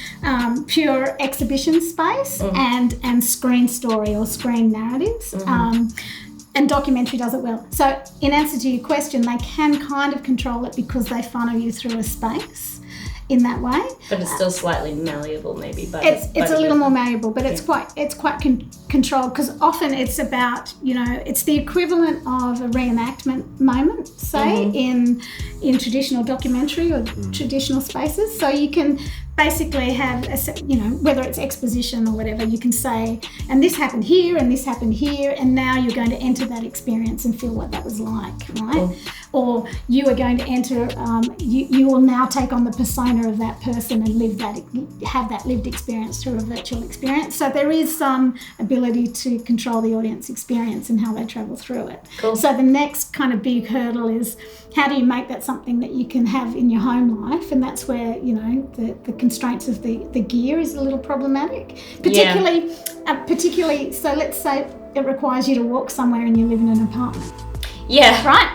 pure exhibition space and screen story or screen narratives. And documentary does it well. So in answer to your question, they can kind of control it because they funnel you through a space in that way. But it's still slightly malleable, maybe. But it's a little more malleable, but it's quite controlled, because often it's about, it's the equivalent of a reenactment moment, say, in traditional documentary or traditional spaces. So you can basically have, whether it's exposition or whatever, you can say, and this happened here, and this happened here, and now you're going to enter that experience and feel what that was like, right? Or you are going to enter, you will now take on the persona of that person and have that lived experience through a virtual experience. So there is some ability to control the audience experience and how they travel through it. Cool. So the next kind of big hurdle is, how do you make that something that you can have in your home life? And that's where, the constraints of the gear is a little problematic. Particularly, so let's say it requires you to walk somewhere and you live in an apartment. Yeah. Right?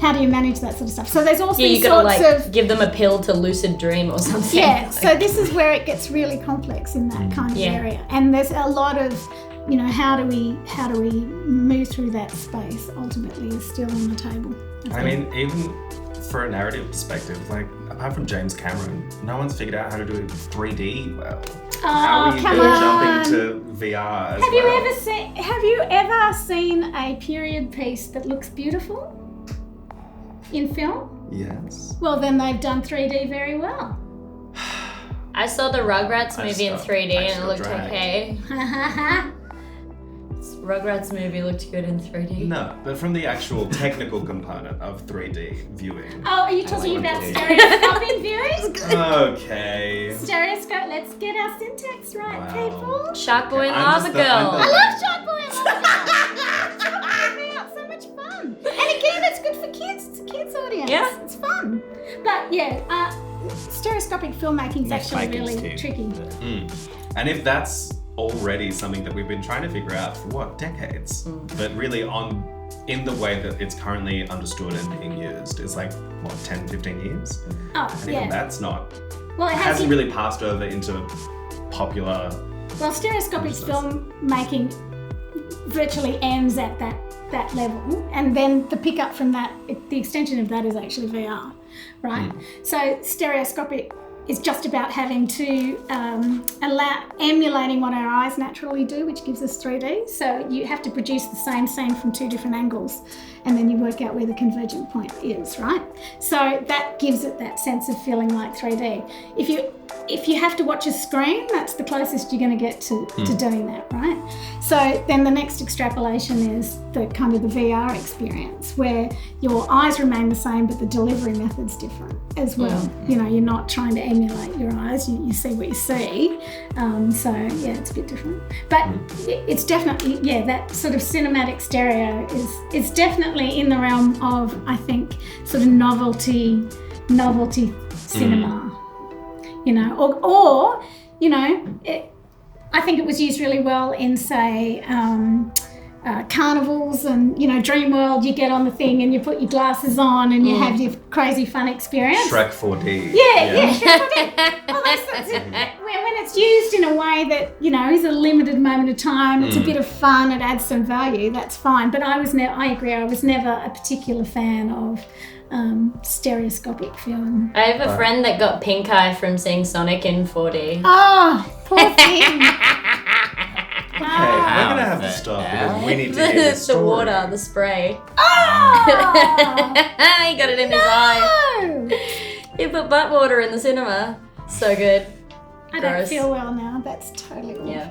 How do you manage that sort of stuff? So there's also you gotta give them a pill to lucid dream or something. Yeah, so this is where it gets really complex in that kind of area. And there's a lot of, how do we move through that space ultimately is still on the table. I mean, even for a narrative perspective, like, apart from James Cameron, no one's figured out how to do 3D well. How are you come going on. to jump into VR as Have well? Have you ever seen a period piece that looks beautiful in film? Yes. Well, then they've done 3D very well. I saw the Rugrats movie in 3D and it looked okay. Rugrats movie looked good in 3D. No, but from the actual technical component of 3D viewing. Oh, are you talking about stereoscopic viewing? Okay. Stereoscope, let's get our syntax right, people. Shark Boy and Lava Girl. I love Shark Boy and Lava Girl. Shark Boy and so much fun. And again, it's good for kids. It's a kids audience. Yeah. It's fun. But yeah, stereoscopic filmmaking is actually really tricky. And if that's already something that we've been trying to figure out for decades, but really in the way that it's currently understood and being used is 10, 15 years? And even that's not, well, it hasn't really passed over into popular. Well, stereoscopic filmmaking virtually ends at that level, and then the pickup from that, the extension of that is actually VR, right? So stereoscopic is just about having to emulating what our eyes naturally do, which gives us 3D. So you have to produce the same scene from two different angles, and then you work out where the convergent point is, right? So that gives it that sense of feeling like 3D. If you have to watch a screen, that's the closest you're going to get to doing that, right? So then the next extrapolation is the kind of the VR experience, where your eyes remain the same, but the delivery method's different as well. You're not trying to emulate your eyes, you see what you see. So yeah, it's a bit different. But it's definitely, that sort of cinematic stereo is definitely in the realm of, I think, sort of novelty cinema. I think it was used really well in, say, carnivals and, Dream World. You get on the thing and you put your glasses on and you have your crazy fun experience. Shrek 4D. Yeah, Shrek 4D. Well, that's it. When it's used in a way that, is a limited moment of time, it's a bit of fun, it adds some value, that's fine. But I agree, I was never a particular fan of stereoscopic film. I have a friend that got pink eye from seeing Sonic in 4D. Oh, poor thing. Okay, we're gonna have to stop because we need to hear this story. The water, the spray. Oh! He got it in his eye. He put butt water in the cinema. So good. I don't feel well now. That's totally awful. Yeah.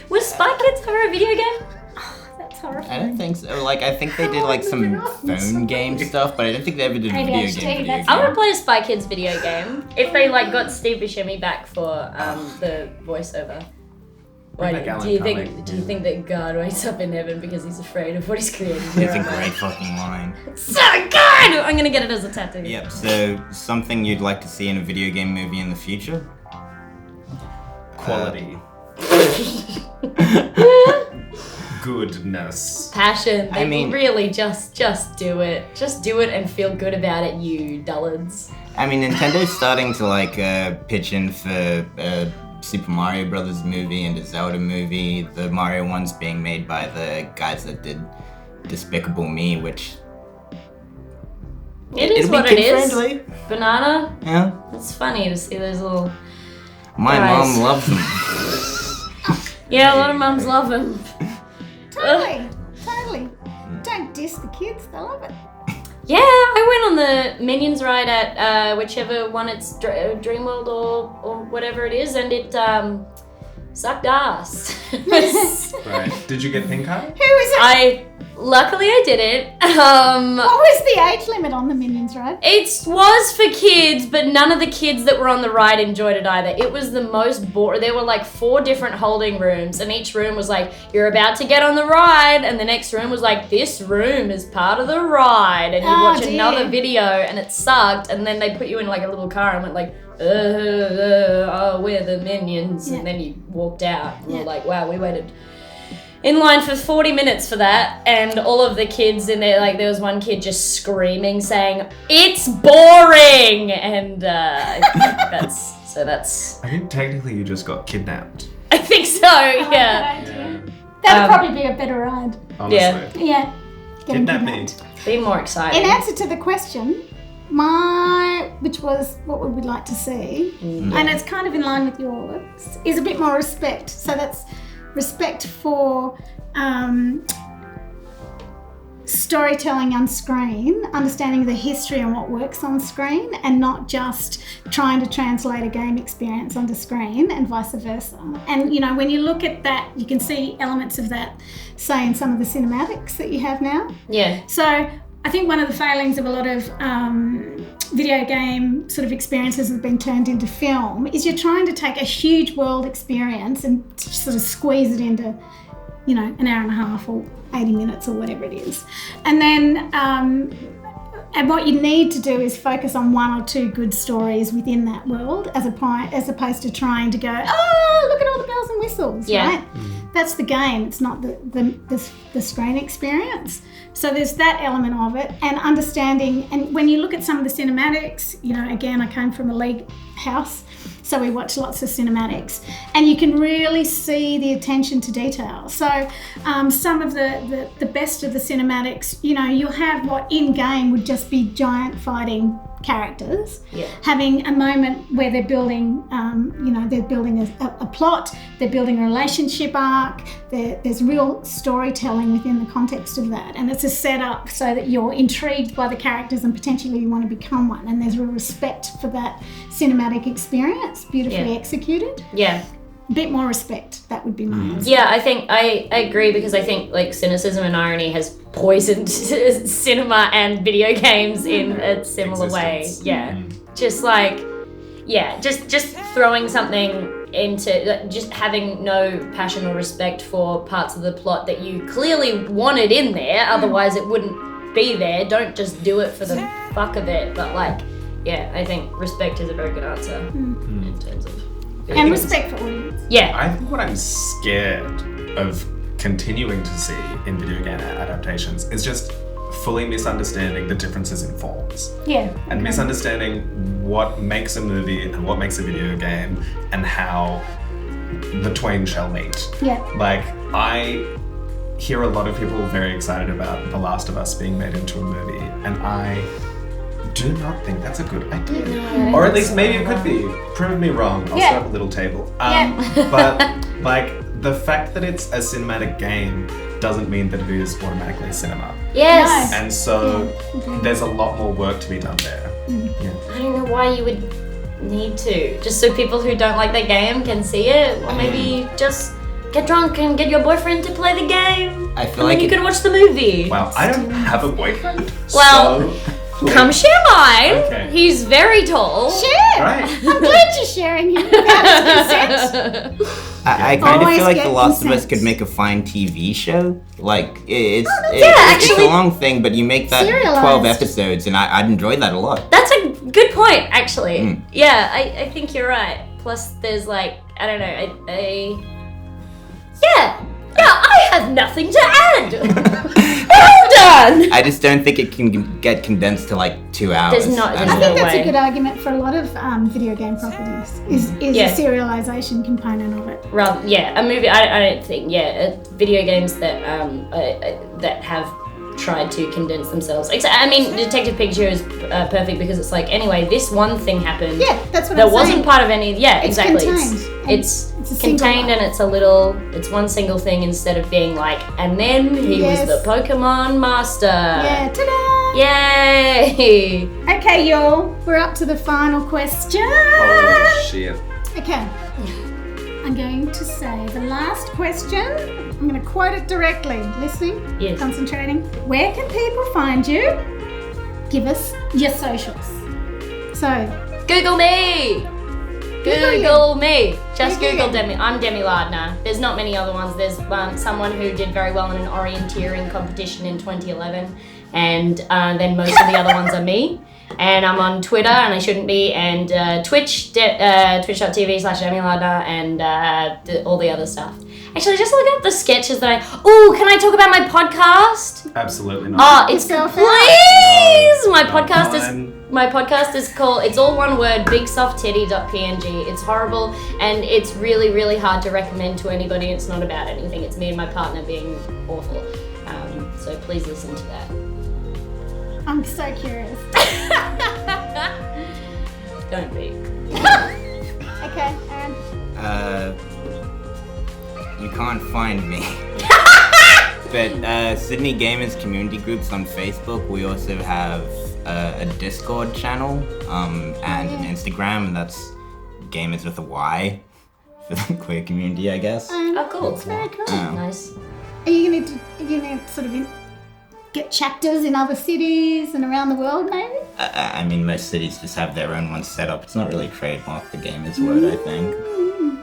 Was Spy Kids ever a video game? That's horrifying. I don't think so. I think they did some phone game stuff, but I don't think they ever did a video game. I would play a Spy Kids video game if they got Steve Buscemi back for the voiceover. Why Bring back do you Alan think? Cumming. Do you think that God wakes up in heaven because he's afraid of what he's created? It's a great fucking line. So good! I'm gonna get it as a tattoo. Yep, so something you'd like to see in a video game movie in the future? Quality. Goodness. Passion. I They mean- really just do it. Just do it and feel good about it, you dullards. I mean, Nintendo's starting to like pitch in for a Super Mario Brothers movie and a Zelda movie. The Mario one's being made by the guys that did Despicable Me, which It is it'll be what it is. kid-friendly. Banana. Yeah, It's funny to see those little. my Guys. mom loves them. Yeah, a lot of mums love them. Totally. Don't diss the kids, they love it. Yeah, I went on the Minions ride at whichever one it's Dreamworld or whatever it is, and it sucked ass. Right. Did you get pink eye? Who is it? Luckily I didn't. What was the age limit on the Minions ride? It was for kids, but none of the kids that were on the ride enjoyed it either. It was the most boring. There were like 4 different holding rooms, and each room was like, you're about to get on the ride, and the next room was like, this room is part of the ride, and you Oh, watch dear. another video, and it sucked, and then they put you in like a little car and went like, oh, we're the Minions, Yeah. and then you walked out, and Yeah. we're like, wow, we waited in line for 40 minutes for that, and all of the kids in there, like there was one kid just screaming saying, it's boring, and I think that's I think technically you just got kidnapped. I think so, I like yeah. that idea. That'd probably be a better ride. Honestly. Yeah. Getting Kidnap me. kidnapped. Be more exciting. In answer to the question, which was what would we like to see, and it's kind of in line with yours, is a bit more respect. So that's respect for storytelling on screen, understanding the history and what works on screen, and not just trying to translate a game experience onto screen and vice versa. And you know, when you look at that, you can see elements of that, say, in some of the cinematics that you have now. Yeah. So I think one of the failings of a lot of video game sort of experiences that have been turned into film is you're trying to take a huge world experience and sort of squeeze it into, you know, an hour and a half or 80 minutes or whatever it is. And then and what you need to do is focus on 1 or 2 good stories within that world as opposed to trying to go, oh, look at all the bells and whistles, Yeah. right? That's the game, it's not the screen experience. So there's that element of it, and understanding, and when you look at some of the cinematics, you know, again, I came from a league house, so we watch lots of cinematics, and you can really see the attention to detail. So some of the best of the cinematics, you know, you'll have what in-game would just be giant fighting characters, Yeah. having a moment where they're building, you know, they're building a plot, they're building a relationship arc, there's real storytelling within the context of that, and it's a setup so that you're intrigued by the characters and potentially you want to become one, and there's real respect for that cinematic experience, beautifully Yeah. executed. Yeah. A bit more respect, that would be my answer. Yeah, I think I agree, because I think like cynicism and irony has poisoned cinema and video games in a similar way. Existence. Yeah. Just like, yeah, just throwing something into, like, just having no passion or respect for parts of the plot that you clearly wanted in there, otherwise it wouldn't be there. Don't just do it for the fuck of it. But like, yeah, I think respect is a very good answer in terms of video And games. respect for audience. Yeah. I think what I'm scared of continuing to see in video game adaptations is just fully misunderstanding the differences in forms. Yeah. And misunderstanding what makes a movie and what makes a video game and how the twain shall meet. Yeah. Like, I hear a lot of people very excited about The Last of Us being made into a movie, and I do not think that's a good idea. No, Or at least maybe it could be. Prove me wrong. I'll Yeah. set up a little table. Yeah. But like, the fact that it's a cinematic game doesn't mean that it is automatically cinema. Yes. And so Okay. there's a lot more work to be done there. Yeah. I don't know why you would need to. Just so people who don't like the game can see it, or maybe just get drunk and get your boyfriend to play the game. I feel And like then you can watch the movie. Wow, I don't have a boyfriend. Well, so, come share mine. Okay. He's very tall. Share! Right. I'm glad you're sharing him without his consent. I kind of Always feel like get The Last of Us consent. could make a fine TV show. Like, it's actually- a long thing, but you make that Serialized. 12 episodes, and I'd enjoy that a lot. That's a good point, actually. Mm. Yeah, I think you're right. Plus, there's like, I don't know, yeah, I have nothing to add. Well done. I just don't think it can get condensed to like 2 hours. There's not- I there's don't I know. think no that's way. a good argument for a lot of video game properties. Is Yeah. the serialization component of it? Rather, yeah, a movie. I don't think. Yeah, video games that that have tried to condense themselves. I mean, Detective Pikachu is perfect because it's like, anyway, this one thing happened. Yeah, that's what That I'm wasn't saying. part of any. Yeah, It's exactly. contained, and It's it's a single contained one. and it's one single thing instead of being like, and then he Yes. was the Pokemon master. Yeah, ta-da! Yay! Okay, y'all, we're up to the final question. Oh shit. Okay. I'm going to say the last question. I'm going to quote it directly. Listening? Yes. Concentrating. Where can people find you? Give us your socials. So, Google me! Google you. Google me! Just Google Google you. Demi. I'm Demi Lardner. There's not many other ones. There's someone who did very well in an orienteering competition in 2011, and then most of the other ones are me. And I'm on Twitter, and I shouldn't be, and Twitch, twitch.tv/Demi Lardner, and all the other stuff. Actually, just look up the sketches that can I talk about my podcast? Absolutely not. Oh, it's Yourself please. No, fine. My podcast is called. It's all one word. BigSoftTitty.png. It's horrible and it's really, really hard to recommend to anybody. It's not about anything. It's me and my partner being awful. So please listen to that. I'm so curious. Don't be. Okay, and You can't find me. But Sydney Gamers community groups on Facebook. We also have a Discord channel and an Instagram, and that's Gamers with a Y for the queer community, I guess. Oh, cool. That's very cool. Nice. Are you gonna sort of get chapters in other cities and around the world, maybe? I mean, most cities just have their own ones set up. It's not really trademarked, the Gamers word, I think.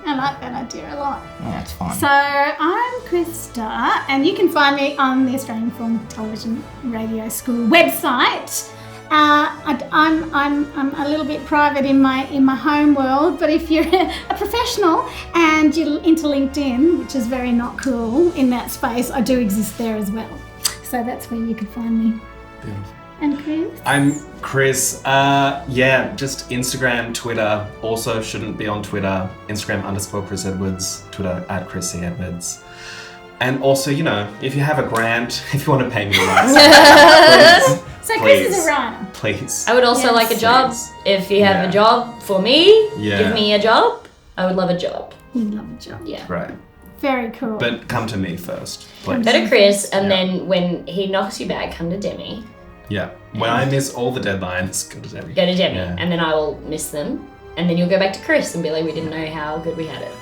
I like that idea a lot. Oh, that's fun. So I'm Krista, and you can find me on the Australian Film, Television, Radio School website. I'm a little bit private in my home world, but if you're a professional and you're into LinkedIn, which is very not cool in that space, I do exist there as well. So that's where you can find me. Beautiful. And Chris? I'm Chris. Just Instagram, Twitter. Also shouldn't be on Twitter. Instagram _Chris Edwards. Twitter @ChrisCEdwards. And also, if you have a grant, if you want to pay me right, So Chris please. is a writer. please. I would also Yes. like a job. Please. If you have Yeah. a job for me, Yeah. give me a job. I would love a job. You love a job. Yeah. Right. Very cool. But come to me first, please. Go to Chris, and Yeah. then when he knocks you back, come to Demi. Yeah. When I miss all the deadlines, go to Demi. Go to Demi, Yeah. and then I will miss them. And then you'll go back to Chris and be like, we didn't know how good we had it.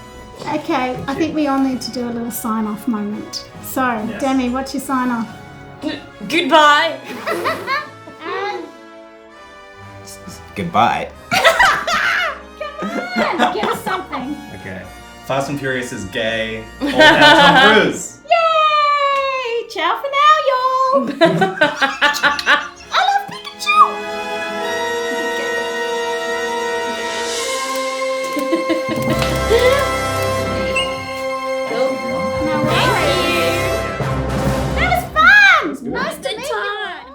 Okay, I think we all need to do a little sign-off moment. So, Yes. Demi, what's your sign-off? Goodbye. And Goodbye. come on, give us something. Okay. Fast and Furious is gay. All hail Tom Cruise. Yay! Ciao for now, y'all. I love Pikachu. Cool. No Thank worries. you. That was fun. Nice to Good meet you. time.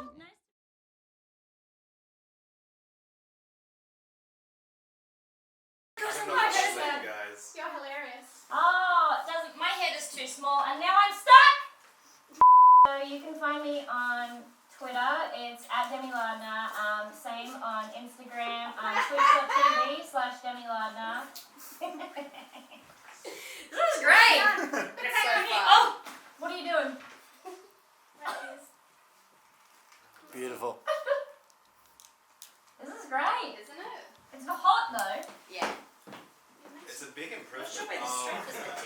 You're hilarious. Oh, my head is too small, and now I'm stuck. So you can find me on Twitter. It's @Demi Lardner. Same on Instagram. Twitch.tv/Demi Lardner. This is great. It's so fun. Oh, what are you doing? Beautiful. This is great. Isn't it? It's hot though. Yeah. It's a big improvement. Should be the strength, isn't it?